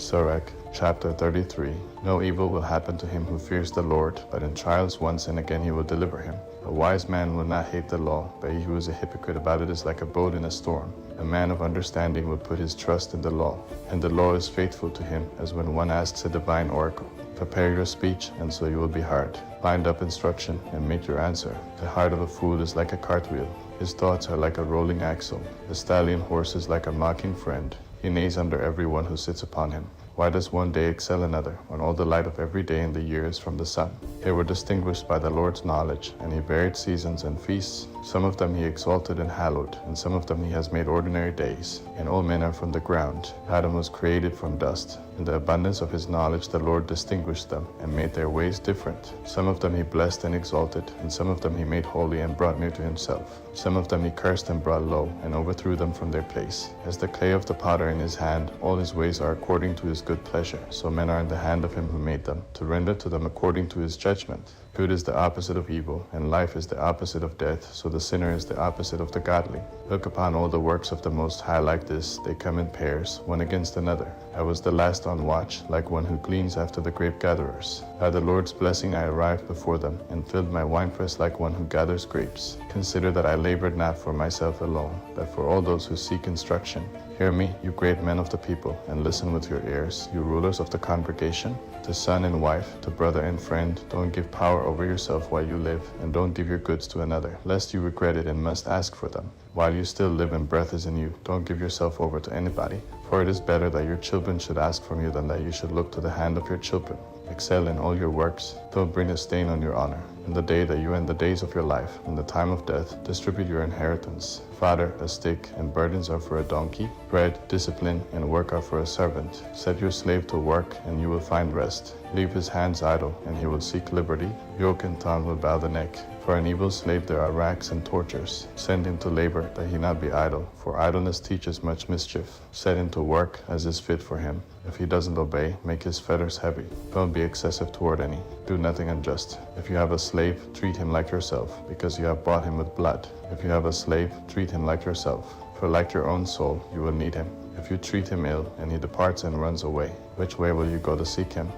Sirach chapter 33. No evil will happen to him who fears the Lord, but in trials once and again he will deliver him. A wise man will not hate the law, but he who is a hypocrite about it is like a boat in a storm. A man of understanding will put his trust in the law, and the law is faithful to him, as when one asks a divine oracle. Prepare your speech, and so you will be hard. Bind up instruction, and make your answer. The heart of a fool is like a cartwheel. His thoughts are like a rolling axle. The stallion horse is like a mocking friend. He neighs under every one who sits upon him. Why does one day excel another, when all the light of every day in the year is from the sun? They were distinguished by the Lord's knowledge, and he varied seasons and feasts. Some of them he exalted and hallowed, and some of them he has made ordinary days. And all men are from the ground. Adam was created from dust. In the abundance of his knowledge the Lord distinguished them, and made their ways different. Some of them he blessed and exalted, and some of them he made holy and brought near to himself. Some of them he cursed and brought low, and overthrew them from their place. As the clay of the potter in his hand, all his ways are according to his good pleasure. So men are in the hand of him who made them, to render to them according to his judgment. Good is the opposite of evil, and life is the opposite of death, so the sinner is the opposite of the godly. Look upon all the works of the Most High like this, they come in pairs, one against another. I was the last on watch, like one who gleans after the grape gatherers. By the Lord's blessing I arrived before them, and filled my winepress like one who gathers grapes. Consider that I labored not for myself alone, but for all those who seek instruction. Hear me, you great men of the people, and listen with your ears, you rulers of the congregation. To son and wife, to brother and friend, don't give power over yourself while you live, and don't give your goods to another, lest you regret it and must ask for them. While you still live and breath is in you, don't give yourself over to anybody. For it is better that your children should ask from you than that you should look to the hand of your children. Excel in all your works. Don't bring a stain on your honor. In the day that you end the days of your life, in the time of death, distribute your inheritance. Fodder, a stick, and burdens are for a donkey. Bread, discipline, and work are for a servant. Set your slave to work, and you will find rest. Leave his hands idle, and he will seek liberty. Yoke and tongue will bow the neck. For an evil slave there are racks and tortures. Send him to labor, that he not be idle, for idleness teaches much mischief. Set him to work, as is fit for him. If he doesn't obey, make his fetters heavy. Don't be excessive toward any. Do nothing unjust. If you have a slave, treat him like yourself, because you have bought him with blood. If you have a slave, treat him like yourself, for like your own soul, you will need him. If you treat him ill, and he departs and runs away, which way will you go to seek him?